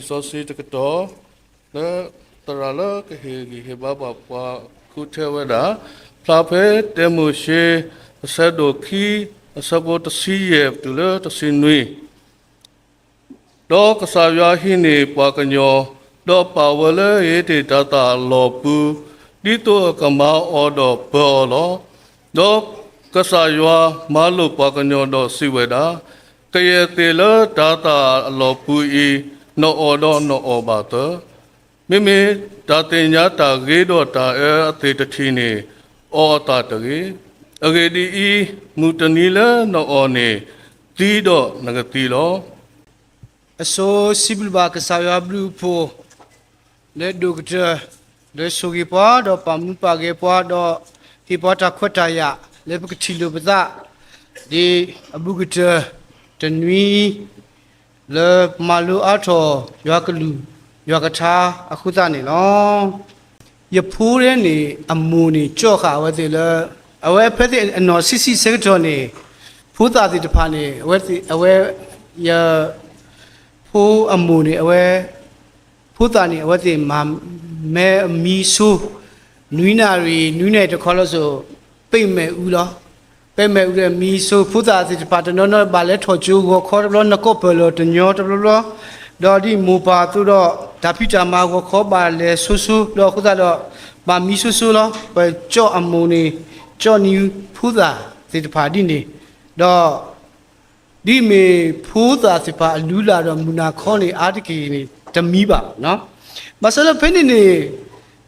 resources တကတော့လဲတရလကဟေဘာဘာပွားခုထဲဝဒါဖလာဖဲတဲမှုရှိဆက်ဒိုခီစဘောတစီရဲ့တူလတစင်နွေတော့ကစားရဟိနေပွားကညောတော့ပါဝလဲရေတေတတာလောပူဒီတော့ကမောအော်တော့ဘောလောတော့ကစားရမာလို့ပွားကညောတော့စီဝဲတာကရဲ့တေလတတာလောပူဤနော်အော်တော့နော်အော်ပါတော့မိမိတာတင်ညာတာဂေတော့တာအသေးတတိနေအော်တာတကြီးအဂေဒီဤမူတနီလနော်အော်နေတီးတော့ငကတီလောအစိုးစီဘလဘာကစားရဘလူဖိုလက်ဒုကတလက်ဆိုကြီးပွားတော့ပမှုပါကေပွားတော့ဟိပေါ်တာခွတ်တာရလက်ပကတိလိုပဇာဒီအဘုကတတနွီလေမာလူအထောရွာကလူရွာကထာအခုသားနေလောရဖိုးတဲ့နေအမူနေကြော့ခါဝဲသေးလေအဝဲဖက်တဲ့အနော်စီစီစက်တော်နေဖိုးသားတိတဖာနေအဝဲရဖိုးအမူနေအဝဲဖိုးသားနေအဝဲတိမမဲမီဆူနွိနာရီနွိနေတခေါ်လို့ဆိုပိတ်မဲ့ဦးလောပိတ်မဲ့ဦးတဲ့မီဆူဖိုးသားတိတဖာတနော်နော်ဘာလဲထော်ကျိုးကိုခေါ်လို့နကောပလို့တညောတလို့တော့ဒီမူပါသူတော့ဒါဖိတာမာကိုခေါ်ပါလေဆူဆူတော့ခုသားတော့ဗာမီဆူဆူလောပဲကြော့အမူနေကြော့နီဖိုးသားတိတဖာဒီနေတော့ဒီမေဖိုးသားစပါလူလာတော့မူနာခေါ်နေအာတကီနေတမီးပါနော်မဆလဖိနေနေ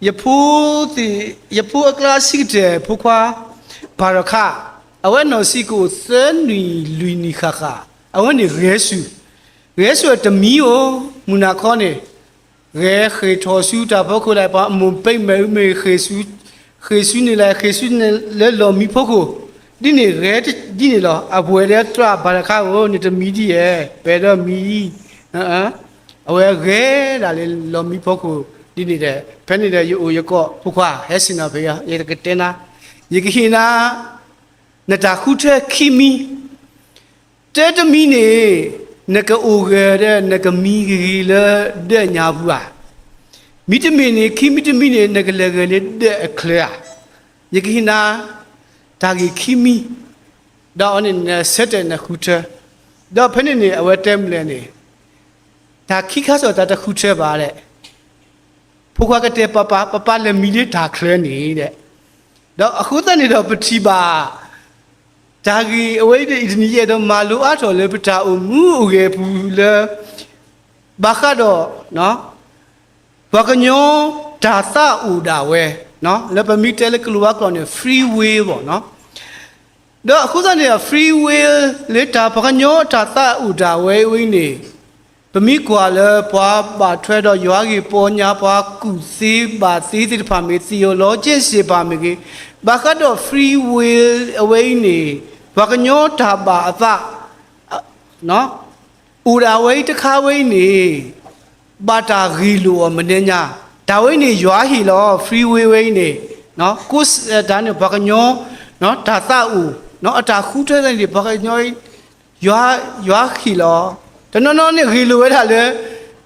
ယဖိုးအကလာစီတဲ့ဖိုးခွာဘာရခအဝဲနော်စီကိုသန်နီလူနီခခအဝဲနေရဲစုတမီးကိုမူနာခေါ်နေရဲခေထော်စုတာဘခုလိုက်ပါမုံပိတ်မဲခေစုနေလိုက်ခေစုနေလဲလော်မီဖို့ကိုဒီနေရဲဒီနေလောအဘွယ်တဲ့ထဘာရခကိုနေတမီးဒီရဲ့ဘယ်တော့မီအဝဲရဲဒါလေလော်မီဖို့ကိုဒီနေတဲ့ဖဲနေတဲ့ယူရကောဖုခွာဟဲစင်နာဘေးရကတဲနာယကခိနာနတာခုထခီမီတဲတမီနေနကအိုဂဲတဲ့နကမီဂီလာတဲ့ညာဘူးอ่ะမီတမီနေခီမီတမီနေနကလေကလေးတဲ့အခလျာယကခိနာဒါဂီခီမီဒါအနေနဲ့ဆက်တဲ့နခုထဒါဖဲနေနေအဝဲတဲမလဲနေဒါခိခါဆိုတာတခုထပါတဲ့ဖုခွားကတဲ့ပပလည်းမီလေးဒါခလဲနေတဲ့တော့အခုတနေတော့ပတိပါဒါကြီးအဝိဒ္ဓဣဒနီရဲ့တော့မာလူအထော်လေပတာအမူအကေဘူးလေဘာခတော့နော်ဘာကညောဒါသဥဒါဝဲနော်လေပမီတဲလကလူဝါကောနေ free will ပေါ့နော်တော့အခုစနေ free will လေတာဘာကညောဒါသဥဒါဝဲဝင်းနေပမီကွာလေပွားပါထွဲတော့ရွာကြီးပေါ်ညာပွားကုစီပါစီတိဖာမေစီယိုလောဂျစ်စီပါမေကြီးဘာကတော့ free will အဝိနေဘာကညောတာပါအသနော်ဥရာဝိတခါဝိနေဘာတာဂီလိုမနေညာဒါဝိနေရွာဟီလော free will ဝိနေနော်ကုစဒါနေဘာကညောနော်ဒါသဥနော်အတာခူးထဲတဲ့ဘာကညောရွာဟီလောတနော်နေဂီလိုဝဲတာလေ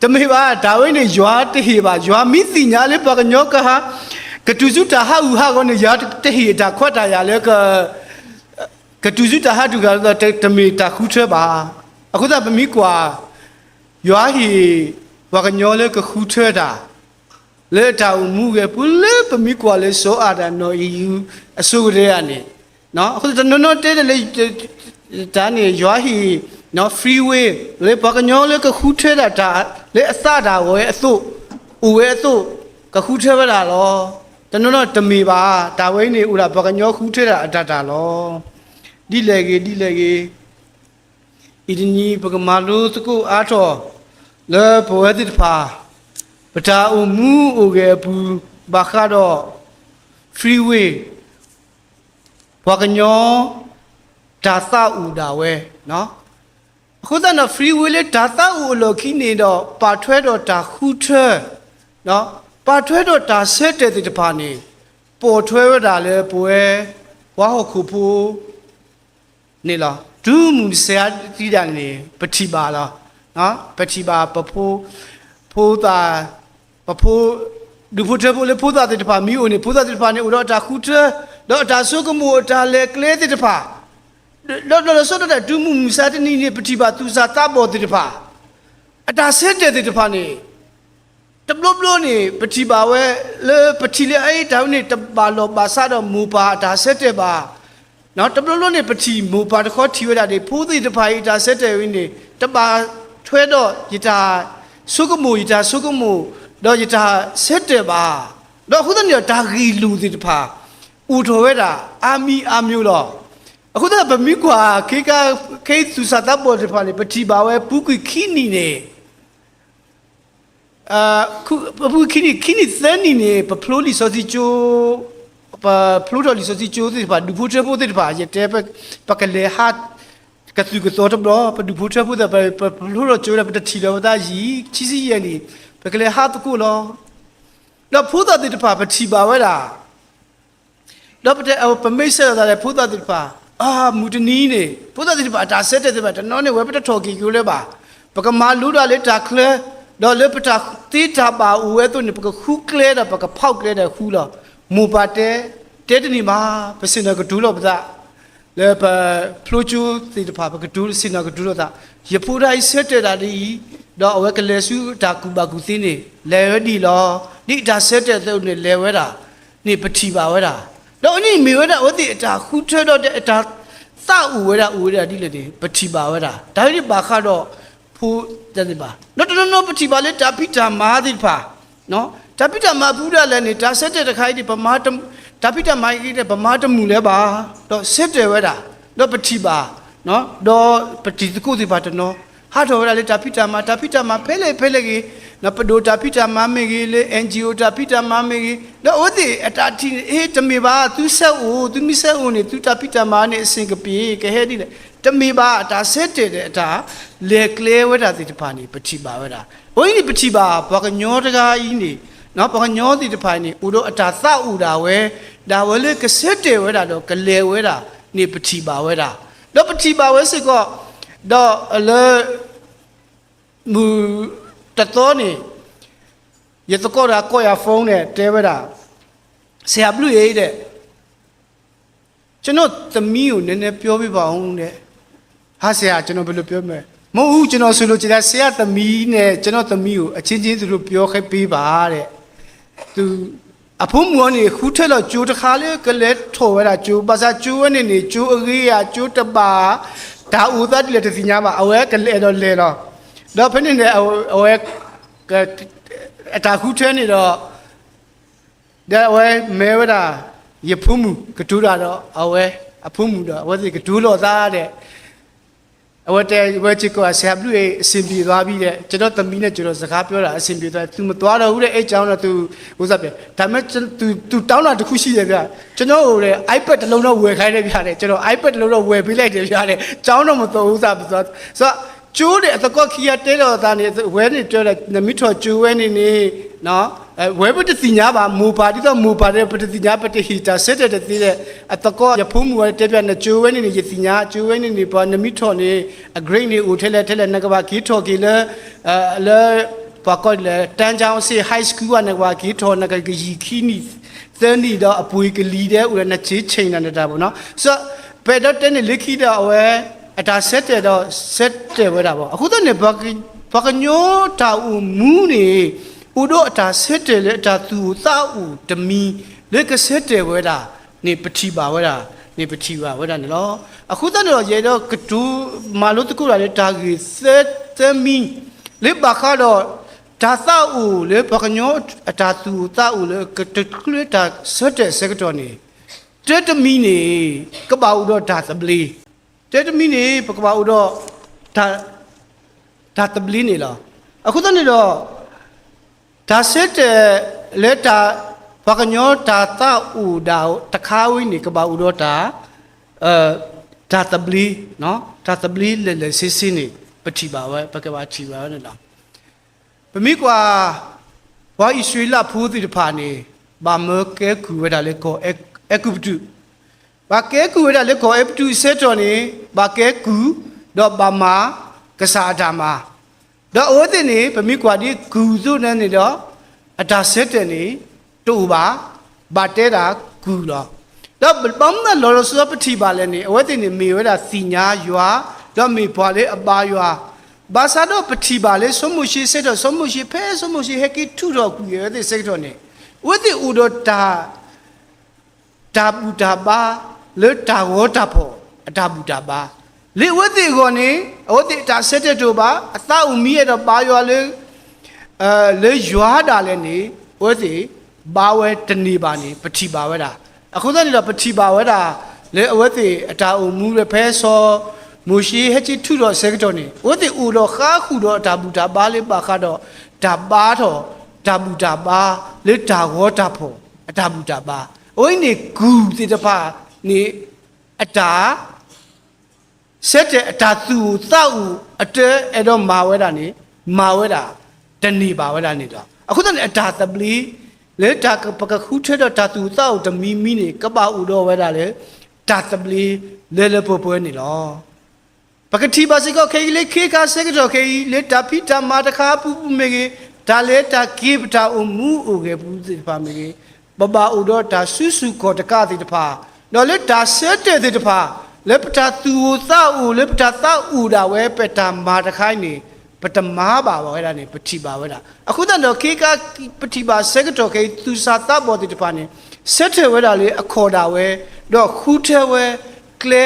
တမေပါဒါဝိနေရွာတဟေပါရွာမိစီညာလေဘာကညောကဟာကတူစုတာဟာဥဟာကောနေရွာတဟေတာခွတ်တာရလေကတူစုတာဟာတူကတော့တမေတာခူးထဲပါအခုသာပမီကွာရွာဟီဘာကညောလေကခူးထဲတာလေတာမူကေပူလေပမီကွာလေဆိုအာဒါနော်ယူအစိုးရကနေနော်အခုတနော်တဲလေဒါနေရွာဟီနော် free way လေဘာကညောလေကခူးထဲတာဒါလေအစတာဝဲအစို့ဥဝဲအစို့ကခူးထဲပါလားလောတနော်တမေပါဒါဝိနေဥရာဘာကညောခူးထဲတာအတတာလောဒီလေကေဣဒနီပကမာလူတကူအားတော်လေဘဝတိဖာပတာအမူအကေဘူးဘာခါတော့ free way ဘာကညောဒါသဥဒါဝဲနော်အခုတော့ free will လေဒါသဥလောခိနေတော့ပါထွဲတော့ဒါခုထွဲနော်ပါထွဲတော့ဒါဆက်တဲ့တဖာနေပေါ်ထွဲရတာလေပွဲဝါဟုတ်ခုဖို့နေလားဒူးမူဆရာတီးတယ်နေပတိပါလားနော်ပတိပါပဖိုး ဖိုးတာပဖိုးဒူဖိုးတဲ့ဖိုးလေဖိုးတာတဲ့ပါမီအိုနေဖိုးတာတဲ့ပါနေဦးတော့တာခုထတော့တာဆုကမှုတာလေကလေးတဲ့ပါတော့ဆိုတော့ဒူမှုမစားတဲ့နေပတိပါသူစားတာပေါ်တဲ့ပါအတာဆက်တဲ့ပါနေတဘလဘလနေပတိပါဝဲလေပတိလေအဲ့တောင်းနေတပါလောပါစားတော့မူပါအတာဆက်တဲ့ပါနော်တဘလနေပတိမူပါတခေါ်ထီဝဲတာတွေဖိုးတဲ့ပါအတာဆက်တဲ့ဝင်းနေတပါထွဲတော့ယတာဆုကမှုယတာဆုကမှုတော့ယတာဆက်တဲ့ပါတော့ခုတည်းတော့ဒါဂီလူတဲ့ပါဦးထော်ဝဲတာအာမီအာမျိုးတော့အခုတော့ဗမီကွာခေသူစားတဲ့ပေါ်တဲ့ပါလေပတိပါဝဲပူကွီခီနီနေခုပူခီနီသန်နီနေပဖလိုလီစောစီချိုပဖလိုတော်လီစောစီချိုတဲ့ပါဒူဖိုထဖို့တဲ့ပါရတဲ့ပကလေဟာကသူကတော့တော့ပဒူဖိုထဖို့တဲ့ပဖလိုတော်ချိုတဲ့ပတတီတော်တာကြီးချီစီရနေပကလေဟာတကူလောတော့ဖိုးတဲ့တဲ့ပါပတိပါဝဲတာတော့ပမိတ်ဆက်တာလေဖိုးတဲ့ပါအာမူတနီးနေဖိုးတဲ့ပါဒါဆက်တဲ့ပါတနော်နေဝဲပတထော်ကီကူလဲပါပကမာလူတာလေတာခလဲတော့လေပတာတီတာပါဦးဝဲတော့နေပကခုကလဲတာပကဖောက်ကလဲတဲ့ခူလောမူပါတဲတနီမှာပစင်ကဒူလောပဒါလေပဖလိုချူတီတပါပကဒူစင်ကဒူလောတာရပူတိုင်းဆက်တဲ့တာဒီတော့အဝဲကလဲစုဒါကူပါကူသိနေလဲရဒီလောဒီဒါဆက်တဲ့တော့နေလဲဝဲတာနေပတိပါဝဲတာတော့นี่มีဝဲတာဝတိအတာခုထွဲတော့တဲ့အတာသဥဝဲတာဒီလေဒီပတိပါဝဲတာဒါဒီပါခါတော့ဖူးတဲ့ပါနော်ပတိပါလေတာပိတာမာတိပါနော်တာပိတာမာဘူးရလည်းနေတာဆက်တဲ့တခိုင်းဒီပမာတတာပိတာမိုင်းကြီးတဲ့ပမာတမူလဲပါတော့ဆက်တယ်ဝဲတာတော့ပတိပါနော်တော့ပတိတကုတိပါတနော်ဟာတော်ရလေတာပိတာမာဖဲလေကြီးနပဒိုတာပိတာမာမေကြီးလေ NGO တာပိတာမာမေကြီးတော့ဥတိအတာတီတမေပါသူဆက်ဦးသူမိဆက်ဦးနေသူတာပိတာမာနေအစင်ကပြေကဲဟဲဒီလေတမေပါအတာဆက်တဲ့အတာလေကလေဝဒတိတဖာနေပတိပါဝဒဝိနိပတိပါဘကညောတကာကြီးနေနော်ဘကညောတိတဖာနေဦးတို့အတာသဥတာဝဲဒါဝဲလေကဆက်တဲ့ဝဲတာတော့ကလေဝဲတာနေပတိပါဝဲတာတော့ပတိပါဝဲစစ်ကောတော့အလေမူတတော်နေရတကောရာကိုရဖုန်းနဲ့တဲဝဲတာဆရာဘလူရေးတဲ့ကျွန်တော်သမီးကိုနည်းနည်းပြောပြပါအောင်တဲ့ဟာဆရာကျွန်တော်ဘယ်လိုပြောမလဲမဟုတ်ဘူးကျွန်တော်ဆိုလို့ကျတဲ့ဆရာသမီးနဲ့ကျွန်တော်သမီးကိုအချင်းချင်းသူတို့ပြောခဲ့ပေးပါတဲ့သူအဖိုးမောနေခူးထက်တော့ကျိုးတစ်ခါလေးကလေးထော်ဝဲတာကျိုးပါစားကျိုးနေကျိုးအရေးရကျိုးတပါဒါဦးသားတည်းတစီညာမှာအဝဲကလေးတော့လေတော့ဖင်းနေအဝဲအတာခုထဲနေတော့ဒါအဝဲမဲဝတာရဖုံးမှုကတူတာတော့အဝဲအဖုံးမှုတော့အဝဲစီကတူလောသားတဲ့အဝဲတဲဝဲချစ်ကဆရာဘလူရဲ့အစင်ပြေသွားပြီတဲ့ကျွန်တော်သမီးနဲ့ကျွန်တော်စကားပြောတာအစင်ပြေသွားသူမသွားတော့ဘူးတဲ့အဲ့ကြောင်းတော့သူဥစားပြဒါမဲ့သူတောင်းတာတခုရှိတယ်ဗျကျွန်တော်ဟိုတဲ့ iPad တစ်လုံးတော့ဝယ်ခိုင်းတယ်ဗျတဲ့ကျွန်တော် iPad တစ်လုံးတော့ဝယ်ပေးလိုက်တယ်ဗျတဲ့ကြောင်းတော့မတော်ဥစားပြဆိုတော့ကျိုးတယ်အတကောခီရတဲတော်သားနေဝဲနေပြောတယ်နမိထော်ကျိုးဝဲနေနော်ဝဲပတတိညာပါမူပါတိတော့မူပါတဲ့ပတတိညာပတဟီတာဆက်တဲ့တည်းတဲ့အတကောရဖုံးမူရတဲ့ပြနေကျိုးဝဲနေရတိညာကျိုးဝဲနေပါနမိထော်နေအဂရိတ်နေဦးထဲလဲနကဘာကီထော်ကီလဲလဲပါကောလဲတန်းချောင်းစီ high school ကနကဘာကီထော်နကကီခီနီသန်ဒီတော့အပွေကလီတဲ့ဦးရနချေချိန်နေတာပေါ့နော်ဆိုဘယ်တော့တဲ့နေလိခိတော့ဝဲအတာဆက်တယ်တော့ဆက်တယ်ဝဲတာပေါ့အခုတော့နေဘကညိုတာဦးမူးနေဦးတို့အတာဆက်တယ်လေအတာသူသာဦးတမီလေကဆက်တယ်ဝဲတာနေပတိပါဝဲတာနေပတိပါဝဲတာနော်အခုတော့ရေတော့ကတူမာလို့တကူလာလေတာကြီးဆက်သမီလေဘခါတော့ဒါသာဦးလေဘကညိုအတာသူသာဦးလေကတကူလေတာဆက်တယ်စကတော့နေတဲတမီနေကပဦးတော့ဒါသပလီတဲတမီနေပကပဦးတော့ဒါတပလီနေလားအခုတော့နေတော့ဒါစစ်တဲ့လက်တာဘကညောဒါတာဥဒါတခါဝင်းနေကပဦးတော့ဒါတပလီနော်ဒါတပလီလေစစ်စစ်နေပတိပါဝဲပကပါချီပါနဲ့လားပမိကွာဝါဣဆွေလာဖူးတိတဖာနေဘာမကဲကူဝဲတာလေကိုအကုပတုဘာကဲကူဝဲတာလေကိုအပတုဆက်တော်နေဘာကဲကူတော့ဘာမာကစားတာမာ တော့အိုးတင်နေဗမိကွာဒီဂူစုနဲ့နေတော့အတာဆက်တယ်နေတူပါဗတ်တဲတာဂူတော့တော့ဘာမှလောလောစောပတိပါလဲနေအဝဲတင်နေမေဝဲတာစီညာရွာတော့မေပွားလေအပါရွာဘာသာတော့ပတိပါလေဆွမှုရှိစက်တော့ဆွမှုရှိဖဲဆွမှုရှိဟက်ကီထူတော့ကူရဲတဲ့စက်တော့နေဝဲတင်ဥတော့တာပူတာပါလေတာဝတာဖို့အတာပူတာပါလေဝတိကိုနေဝတိတာဆက်တဲ့တို့ပါအသာဥမီရတော့ပါရွာလေလေရွာတာလည်းနေဝတိဘာဝဲတနေပါနေပတိပါဝဲတာအခုတည်းတော့ပတိပါဝဲတာလေဝတိအတာဥမူရဖဲစောမူရှိဟချီထူတော့ဆက်တော့နေဝတိဥတော့ခါခုတော့အတာပူတာပါလေပါခါတော့ဒါပါတော့ဒါပူတာပါလေတာဝတာဖို့အတာပူတာပါဝိနေဂူတိတပါနေအတာဆက်တဲ့အတာသူသောက်အတဲအဲ့တော့မာဝဲတာနေမာဝဲတာတဏီပါဝဲတာနေတော့အခုတည်းအတာသပလီလေတာပကခုထတော့တာသူသောက်တမီမီနေကပဥတော့ဝဲတာလေတာသပလီလေလေပေါ်ပေါ်နေလောပကတိပါစကောခေလေခေခါစကတော့ခေလေတာဖီတာမာတခါပူပူမေကေဒါလေတာကိပတာအမှုအိုကေပူစီပါမေကေဘဘဥတော့တာဆုစုကောတကတိတဖာတော့လေတာဆက်တဲ့တဖာလေပတာသူသောက်လေပတာသောက်တာဝဲပတာမာတခိုင်းနေပတမာပါဝဲတာနေပတိပါဝဲတာအခုတော့ခေကပတိပါစကတော့ခေသူစာသဘောတိတဖာနေဆက်ထဲဝဲတာလေအခေါ်တာဝဲတော့ခူးထဲဝဲကလဲ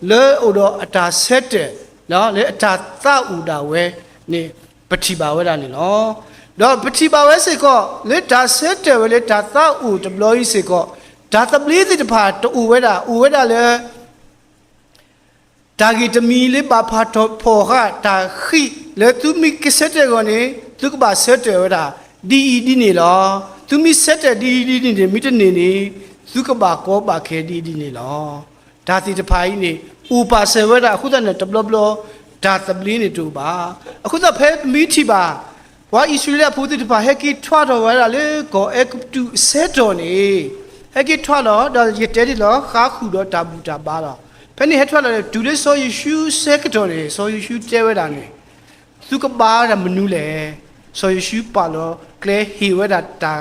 လေဥတော့အတာဆက်တဲ့နော်လေအတာသောက်တာဝဲနေပတိပါဝဲတာနေနော်တော့ပတိပါဝဲစေကောလေတာဆက်တဲ့ဝဲလေတာသောက်တဘလို့စေကောဒါတပလီတိတဖာတူဝဲတာဥဝဲတာလေဒါဂီတမီလေးပါဖာတော့ဖော်ခတာခိလေသူမီကစတဲ့ကောနေသူကပါဆက်တဲ့ဝဲတာဒီနေလောသူမီဆက်တဲ့ဒီနေမိတနေနေသူကပါကောပါခဲဒီနေလောဒါတိတဖာကြီးနေဥပါဆေဝဲတာအခုတည်းနဲ့တဘလဘလဒါတပလီနေတူပါအခုတည်းဖဲမီတီပါဝါဣစရေလဖို့တိတဖာဟက်ကီထွားတော့ဝဲတာလေကောအကတူဆက်တော်နေဟက်ကီထွားတော့ဒါရတဲ့ဒီလောခါခုတော့တာဘူးတာပါတော့ဖဲနေဟက်ထွားတော့ဒူလေးဆိုယေရှုစက်တော်နေဆိုယေရှုတဲဝဲတာနေသူကပါရမနူးလေဆိုယေရှုပါလို့ကလေဟီဝဲတာတာ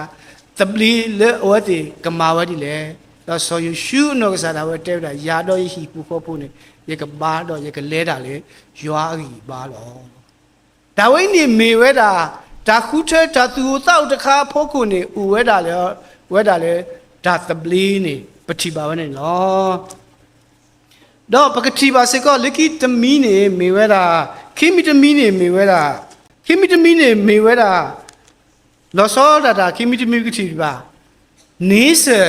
တပလီလေဝဲတိကမာဝဲဒီလေတော့ဆိုယေရှုနောကစားတာဝဲတဲဝဲတာယာတော့ယေရှုပူဖို့ဖို့နေရေကပါတော့ရေကလဲတာလေယွာကြီးပါတော့ဒါဝိနေမေဝဲတာဒါခုထဲဒါသူတောက်တခါဖို့ခုနေဥဝဲတာလေဒါတပလီနေပတိပါဝဲနေလောတော့ပကတိပါစေကောလကီတမီနေမေဝဲတာခိမီတမီနေမေဝဲတာခိမီတမီနေမေဝဲတာလောစောတာခိမီတမီကတိပါနေစေ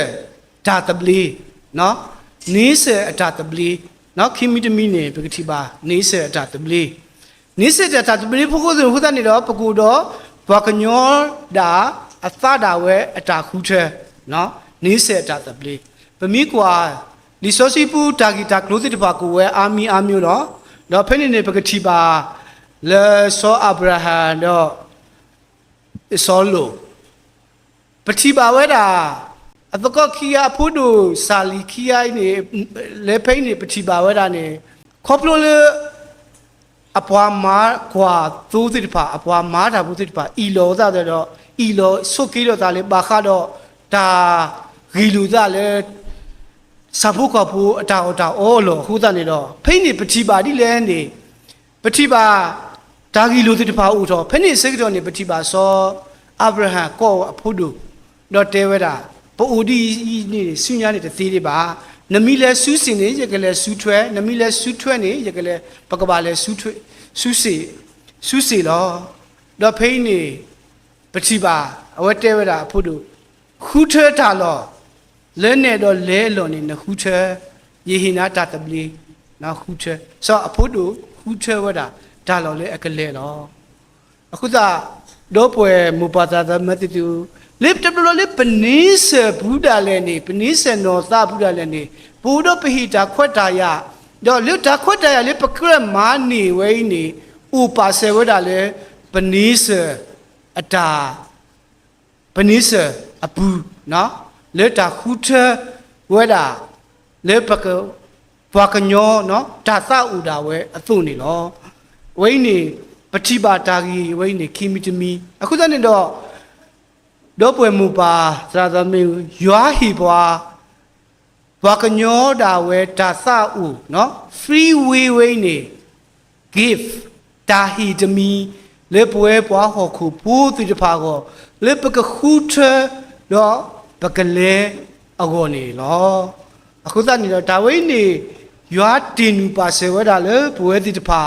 ဒါတပလီနော်နေစေအတာတပလီနော်ခိမီတမီနေပကတိပါနေစေအတာတပလီနေစေအတာတပလီဖို့ကိုဟိုတနေတော့ပကူတော့ဘကညောဒါအသတာဝဲအတာခုထဲနော်နေစေအတာတပလီပမီကွာလီဆိုစီပူတာဂီတာကလိုတိတပါကိုဝဲအာမီတော့ဖဲနေပကတိပါလေဆောအဗရာဟံတော့ဆောလိုပတိပါဝဲတာအတကောခီယာဖုဒုစာလီခီယာနေလေဖိနေပတိပါဝဲတာနေခေါပလိုလေအပွားမာကွာသိုးတိတပါအပွားမာတာဘူးတိတပါဤလောသာတော့ဤလောဆုတ်ကီတော့တာလေပါခတော့ဒါဂီလူသာလေစာဖို့ကဖို့အတာအော်လို့ဟူတာနေတော့ဖိနေပတိပါဒီလဲနေပတိပါဒါဂီလူတိတပါဥတော်ဖိနေစိတ်တော်နေပတိပါစောအာဗြဟံကောအဖို့တို့တော့တဲဝဲတာပိုဒီနေဆုညာနေတသေးတွေပါနမီလဲဆူးစင်နေရကလေးဆူးထွဲနမီလဲဆူးထွဲနေရကလေးပကပါလဲဆူးထွဲဆူးစီလောတော့ဖိနေပတိပါအဝဲတဲဝဲတာအဖို့တို့ခူးထွဲတာလောလဲနေတော့လဲလော်နေနခူးထွဲယေဟိနာတာတပလီနော်ခူးထွဲစောအဖို့တို့ခူးထွဲဝဲတာဒါလော်လဲအကလဲလောအခုသာတော့ပွဲမူပါတာမတိတူလေတပလလေပနိစေဘုဒ္ဓလည်းနေပနိစေနောသဘုဒ္ဓလည်းနေဘုဒ္ဓပဟိတာခွတ်တာယတော့လေတာခွတ်တာယလေပကရမာနေဝိနေဥပါစေဝတာလေပနိစေအတာပနိစေအပူနော်လေတာခုထဝဲတာလေပကဘွားကညောနော်ဒါသဥတာဝဲအသုနေလောဝိနေပ ပတိပါတာကြီးဝိနေခိမိတမီအခုတည်းတော့ဒေါ်ပွဲမူပါသာသမီရွာဟီပွားဘွာကညောတာဝဲဒါသဥနော် free way ဝိနေ give တာဟီတမီလေပွဲပွားဟောခုဘူးတိတဖာကိုလေပကခုထတော့ပကလေအကောနေလောအခုတည်းတော့ဒါဝိနေရွာတင်နူပါဆေဝဲတာလေပွဲတိတဖာ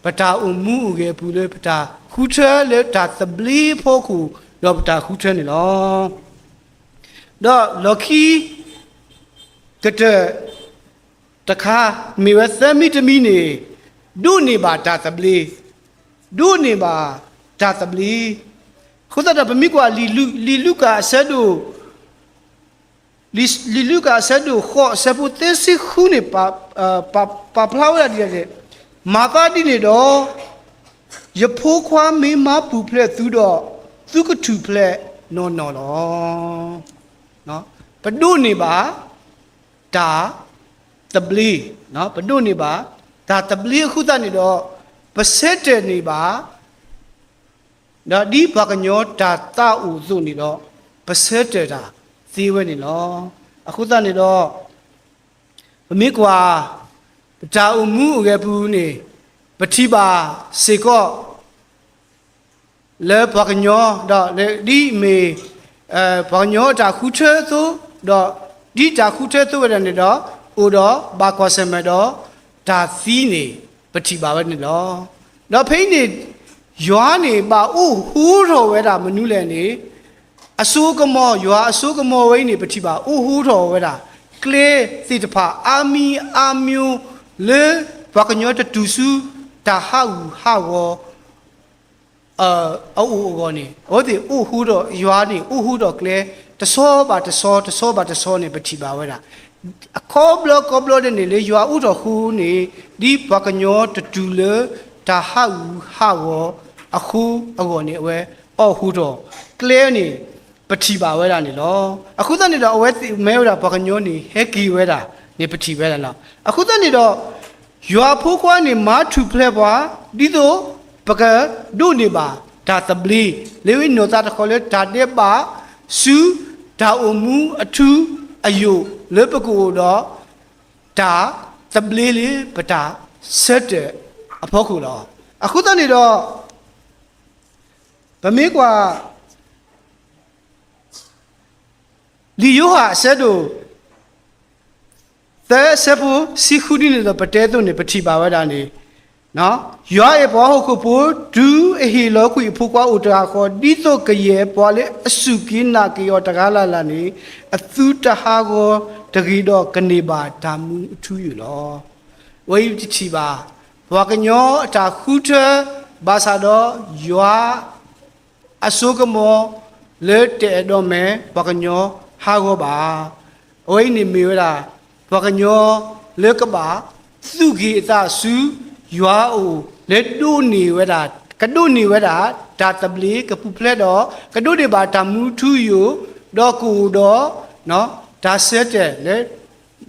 ပတာအမှုဥကေဘူးလေပတာခုထလေဒါသပလီဖို့ခုတော့ပတာခုထနေလောတော့လော်ခီကတဲ့တခါမေဝသမီတမီနေဒုနေပါဒါသပလီဒုနေပါဒါသပလီခုသက်တော့ဗမိကွာလီလူကာဆဒူလီလူကာဆဒူခောဆပူတေစီခုနေပါဖလာဝရဒီတဲ့မာတာဒီနေတော့ရဖိုးခွားမေးမပူဖလက်သူတော့သူကထူဖလက်နော်နော်နော်ဘဒုနေပါဒါတပလီနော်ဘဒုနေပါဒါတပလီခုတနေတော့ပစက်တယ်နေပါနော်ဒီဘကညောဒါတာဥစုနေတော့ပစက်တယ်ဒါသီးဝဲနေလောအခုတနေတော့မမေကွာဒါဥမှုရဘူးနေပတိပါစေကောလေဘကညောတော့ဒီမေဘကညောဒါခုချဲသို့တော့ဒီဒါခုချဲသို့ရနေတော့ဥတော့ဘာကွာစမတော့ဒါသီးနေပတိပါပဲနေလောတော့ဖိနေရွာနေပါဥဟူးတော်ဝဲတာမနုလဲနေအစိုးကမောရွာအစိုးကမောဝိနေပတိပါဥဟူးတော်ဝဲတာကလေစီတဖာအာမီအာမျိုးလေဘကညောတတူစုတာဟာဝအိုကောနေဟောဒီဥဟူတော့ရွာနေဥဟူတော့ကလေတဆောပါတဆောနေပတိပါဝဲတာအခေါဘလကောဘလတဲ့နေလေရွာဥတော်ဟူနေဒီဘကညောတတူလေတာဟာဝအခုအကောနေအဝဲအော်ဟူတော့ကလေနေပတိပါဝဲတာနေလောအခုတည်းတော့အဝဲမဲဝဲတာဘကညောနေဟဲကီဝဲတာနေပတိဝဲတာနော်အခုတည်းတော့ရွာဖိုးခွားနေမာထူဖလက်ပွားဒီတော့ပကဒုနေပါဒါတပလီလေဝိနောတာတခေါ်လေဒါတဲ့ပါစုဒါအမှုအထူးအယုလေပကူတော့ဒါတပလီလေပတာဆက်တဲ့အဖို့ခုတော့အခုတည်းတော့ဗမေကွာလီယိုဟာဆက်တို့သဲဆပူစီခုဒီနေတော့ပတဲတော့နေပတိပါဝဒနေနော်ရွာရဲ့ဘောဟုတ်ကိုပို့ဒူအဟီလောခွေဖူကွာဥတရာခေါ်ဒီတော့ကရဲ့ပေါ်လေအစုကိနာကရောတကားလာလာနေအသူတဟာကိုတဂီတော့ကနေပါဓာမှုအထူးယူလောဝိချီပါဘောကညောအတာခုထဘာသာတော့ရွာအစုကမောလေတဲ့တော့မဲဘောကညောဟာကိုပါဝိနေမီဝလာဘကညောလေကပါသူကြီးအသာစုရွာအိုလေဒုနေဝဒကဒုနေဝဒဒါတပလီကပူဖလက်တော့ကဒုတွေပါတမှုထူယူတော့ကူတော့နော်ဒါဆက်တယ်လေ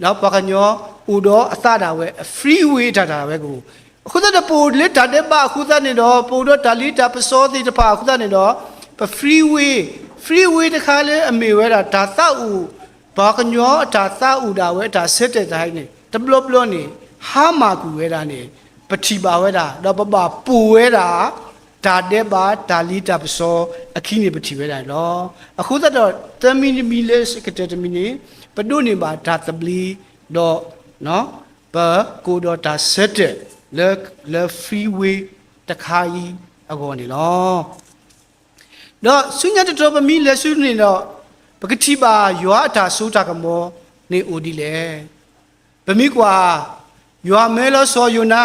နော်ဘကညောဥတော့အသတာဝဲ free way တာပဲကိုအခုတော့ပိုလေတာတဲ့ပါအခုသနေတော့ပိုတော့ဒါလီတာပစောတိတပါအခုသနေတော့ free way တခါလေအမေဝဲတာဒါသဥဘာကညောဒါသဥတာဝဲဒါဆက်တဲ့တိုင်းနေတဘလဘလနေဟာမာကူဝဲတာနေပတိပါဝဲတာတော့ပပပူဝဲတာဒါတဲ့ပါဒါလီတာပစောအခီးနေပတိဝဲတာလောအခုတော့တမီနီမီလေစကတတမီနီပဒုနေပါဒါတပလီတော့နော်ဘကိုတော့ဒါဆက်တဲ့လေ free way တခါကြီးအကောနေလောတော့ဆုညတ်တော်ပမီလေဆုနေတော့ပကတိပါရွာတာဆိုတာကမောနေအိုဒီလေပမီကွာရွာမဲလို့ဆိုယူနာ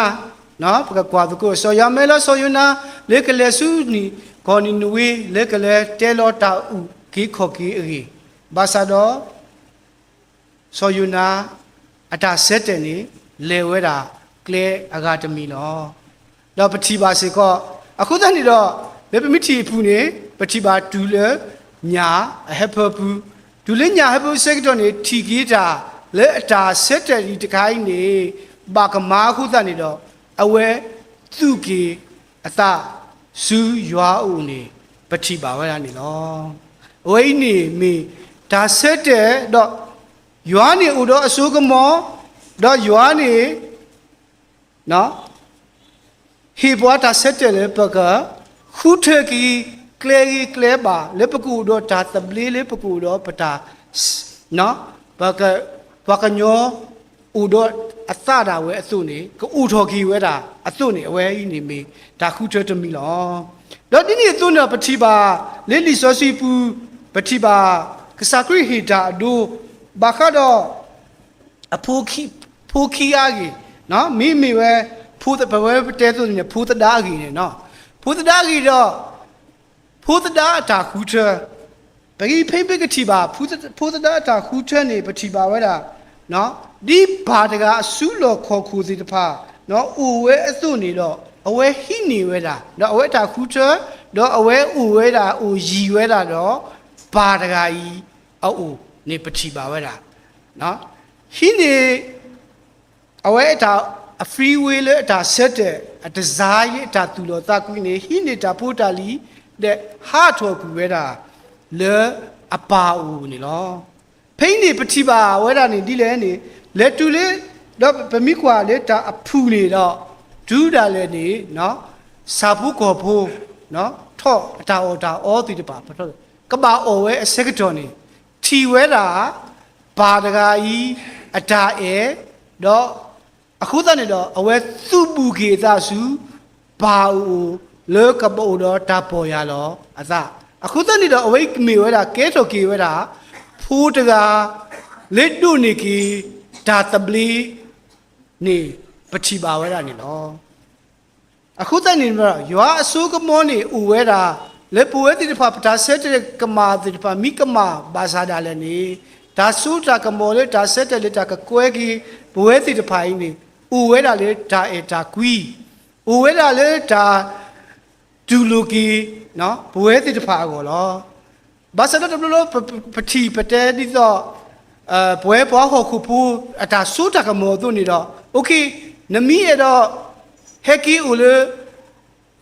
နော်ပကကွာတကိုဆိုရွာမဲလို့ဆိုယူနာလေကလေဆုနီခေါနီနဝေလေကလေတဲလို့တာဥဂီခေါကီအေဘာသာတော့ဆိုယူနာအတာဆက်တယ်နေလေဝဲတာကလေအဂါတမီလောတော့ပတိပါစေကောအခုတည်းနေတော့လေပမီတီဖူနေပတိပါတူလေညာအဟပပူဒူလညာဟပစက်တော့နေထီကြီးတာလေအတာဆက်တယ်ဒီတခိုင်းနေဘာကမာခုတနေတော့အဝဲသူကြီး အသာစူရွာဦးနေပတိပါဝဲတာနေလောဝိနေမီဒါဆက်တဲ့တော့ရွာနေဦးတော့အစိုးကမောတော့ရွာနေနော်ဟေဘွားဒါဆက်တဲ့လေပကခုထကီကလေပါလေပကူတော့ဒါတပလေးလေပကူတော့ပတာနော်ဘကညောဦးတော့အသတာဝဲအစုနေကဥထော်ကီဝဲတာအစုနေအဝဲကြီးနေမီဒါခုထတမီလောတော့ဒီနေ့သူနော်ပတိပါလေလီစောစီပူပတိပါကစားခရီဟီတာဒိုဘာခတော့အဖိုးခီအားကြီးနော်မိဝဲဖိုးတဘဝဲတဲသူနေဖိုးတဒါကြီးနေနော်ဖိုးတဒါကြီးတော့ဖိုးတဒါအတာခုထဘဂီဖိပိကတိပါဖိုးတဒါအတာခုထနေပတိပါဝဲတာနော်ဒီဘာတကအစုလောခေါ်ခုစီတဖာနော်ဥဝဲအစုနေတော့အဝဲဟိနေဝဲတာနော်အဝဲတာခုထတော့အဝဲဥဝဲတာဥရီဝဲတာတော့ဘာတကကြီးအဥနေပတိပါဝဲတာနော်ဟိနေအဝဲတာအဖရီဝေးလေတာဆက်တဲ့အတစားရတာသူလောတာကွင်းနေဟိနေတာပို့တာလီတဲ့ဟာထော်ကူဝဲတာလေအပါဦးနေလောဖိနေပတိပါဝဲတာနေဒီလဲနေလက်တူလေတော့ဗမိကွာလေတာအဖူနေတော့ဒူးတာလေနေနော်စာဖူးကောဖိုးနော်ထော့အတာအော်တီတပါဖထော့ကဘာအော်ဝဲအစကတော်နေထီဝဲတာဘာတကာကြီးအတာအဲတော့အခုတည်းတော့အဝဲသူ့ပူကေသစုဘာဦးလေကဘောတော့တာပေါ်ရလောအစအခုတည်းတော့အဝဲမေဝဲတာကဲတော်ကေဝဲတာဖိုးတကာလက်တုနေကီဒါတပလီနေပတိပါဝဲတာနေလောအခုတည်းနေတော့ရွာအစိုးကမောနေဥဝဲတာလေပူဝဲတိတဖာပတာဆက်တဲ့ကမာတိတဖာမိကမာဘာသာဒါလည်းနေဒါဆူတာကမောလေဒါဆက်တဲ့လေတာကကွဲကြီးဘဝဲတိတဖာကြီးနေဥဝဲတာလေဒါဒါကွီဥဝဲတာလေဒါဒူလူကီနော်ဘဝဲတိတဖာကိုလောဘာစတော့ဘလို့ပတိပတဲဒီတော့ဘွဲပွားဟောခုဖူးအတာဆူတာကမောသူနေတော့โอเคနမီရတော့ဟက်ကီဦးလေ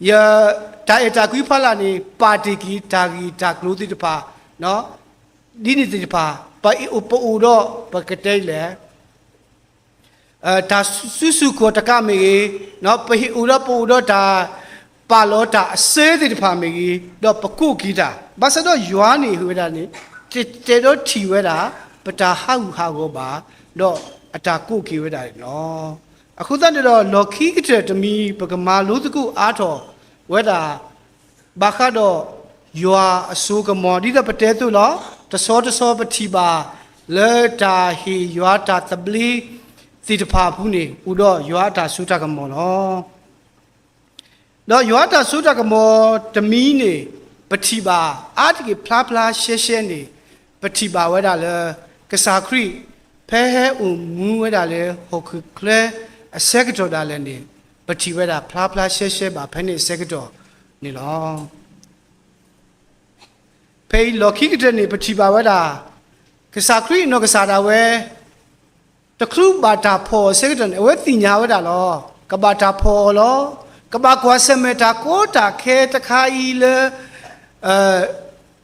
ယာတာကွီဖလာနေပါတီကီတာကီတာကလူတိတဖာနော်ဒီနေတိတဖာပါဥပူတော့ပကတဲ့လေဒါစုကိုတကမေနော်ပဟိဥရပူတော့ဒါပါလောတာအစဲတိတဖာမေတော့ပကုကီတာဘာစတော့ယွာနေဟွေတာနေတေတော့ထီဝဲတာပတာဟောက်ဟာကိုပါတော့အတာကုကီဝဲတာနော်အခုတည်းတော့လော်ခီကတဲ့တမီပကမာလို့တကူအားတော်ဝဲတာဘာခတော့ယွာအစိုးကမော်ဒီတော့ပတဲသူလောတစောပတိပါလေတာဟီယွာတာတပလီစီတဖာဘူးနေဥတော့ယွာတာဆူတာကမော်လောတော့ယွာတာဆူတာကမော်တမီနေပတိပါအာတကေဖလားရှဲနေပတိပါဝဲတာလေကစားခရီဖဲဟဲဥမူဝဲတာလေဟိုခုကလဲအစက်ကတော်တာလည်းနေပတိဝဲတာဖလားရှဲပါဖဲနေစက်ကတော်နေလောဖေးလော်ခိကတဲ့နေပတိပါဝဲတာကစားခရီနော်ကစားတာဝဲတခလူဘာတာဖော်စက်ကတော်အဝဲတင်ညာဝဲတာလောကဘာတာဖော်လောကဘာကွာစမေတာကိုတာခဲတခါဤလေ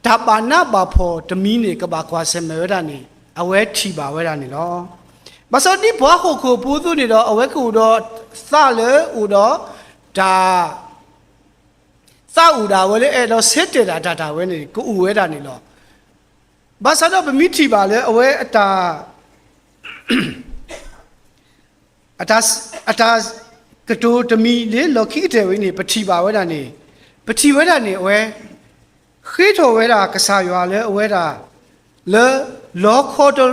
ဒါပါနာဘာဖော်တမီနေကဘာကွာစမေဝဲတာနေအဝဲထီပါဝဲတာနေလောမစောဒီဘွားခုခုပူသူနေတော့အဝဲကူတော့စလေဥတော့ဒါစဥတာဝဲလေအဲ့တော့စစ်တေတာဒါဝဲနေကိုဥဝဲတာနေလောဘာသာတော့ဗမိထီပါလေအဝဲအတာကတိုတမီလေလော်ခိတဲ့ဝဲနေပတိပါဝဲတာနေပတိဝဲတာနေအဝဲခေထော်ဝဲတာကစားရွာလေအဝဲတာလေလော်ခေါ်တော့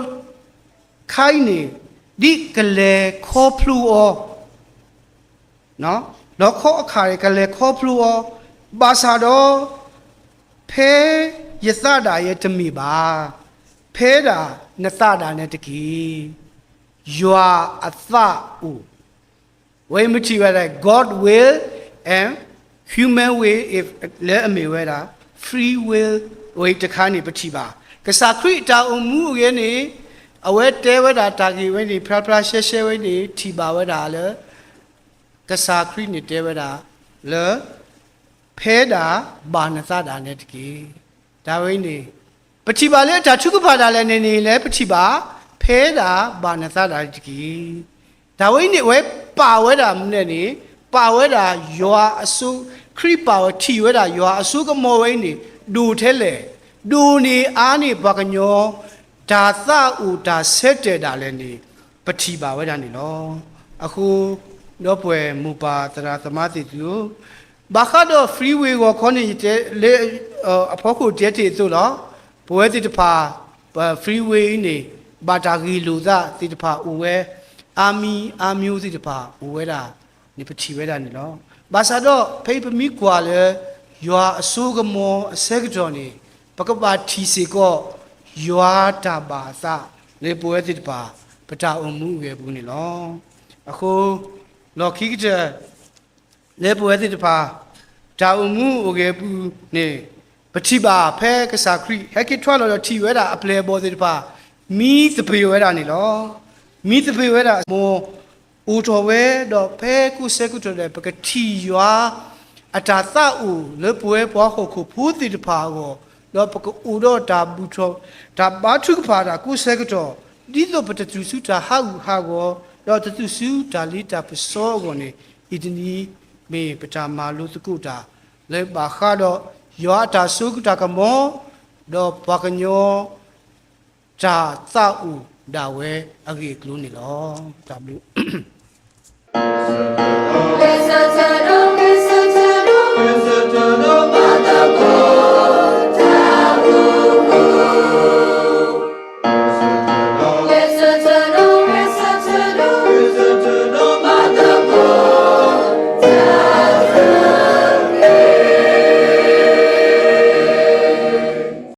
ခိုင်းနေဒီကလေခေါ်ဖလူအောနော်လော်ခေါ်အခါရကလေခေါ်ဖလူအောဘာသာတော့ဖဲယသတာရဲ့တမီပါဖဲတာနသတာနဲ့တကီယွာအသဥဝေမတိဝဲတဲ့ God will and human will if လဲအမေဝဲတာ free will ဝေတခါနေပတိပါကစားခရစ်တာအမှုရဲ့နေအဝဲတဲဝဲတာတာကြီးဝဲနေဖရာရှဲဝဲနေထီပါဝဲတာလေကစားခရစ်နေတဲဝဲတာလေ ဖဲတာဘာနသတာနဲ့တကယ်ဒါဝိနေပတိပါလေဒါချုပ်ကပါတာလည်းနေလေပတိပါဖဲတာဘာနသတာတကယ်ဒါဝိနေဝဲပါဝဲတာမနဲ့နေပါဝဲတာရွာအစုခရိပါဝထီဝဲတာရွာအစုကမောဝိနေဒူထဲလေဒူနေအားနေဘကညောဒါသဥဒါဆက်တဲ့တာလည်းနေပတိပါဝဲတာနေလောအခုတော့ပွဲမူပါတရာသမားတိသူဘာခါတော့ freeway ကိုခေါနေတဲ့လေအဖို့ကိုတက်တဲ့ဆိုတော့ဘဝတိတဖာ freeway နေဘာတာဂီလူသားတိတဖာဦးဝဲအာမျိုးတိတဖာဦးဝဲတာနေပချီဝဲတာနေလောဘာသာတော့ဖေးပမီကွာလေရွာအစိုးကမောအစက်ကြော်နေပကပါထီစီကောရွာတာပါသလေဘဝတိတဖာပတာအမှုရဲ့ဘူးနေလောအခုလော်ခိကတဲ့လေဘဝတိတဖာတာအမှုโอเคဘူးနေပတိပါဖဲကစားခရီဟက်ကထွားလော်ထီဝဲတာအပလေဘောတိတဖာမီသပေဝဲတာနေလောမီသပေဝဲတာမောဦးတော်ဝဲတော့ဖဲကုစဲကုတော်တဲ့ပကတိရွာအတာသဥလေပွဲပွားခုခုဖူးတိတဖာကိုတော့ပကဦးတော့တာဘူးတော်ဒါဘာထုကဖာတာကုစဲကုတော်ဒီလိုပတတူစုတာဟာကိုတော့တူစုတာလီတာပစောကိုနေဣတနီမေပတာမာလူတကုတာလေဘာခါတော့ရွာတာစုကတာကမောတော့ပကညောဇာသဥဒါဝဲအဂေကလူနေလော W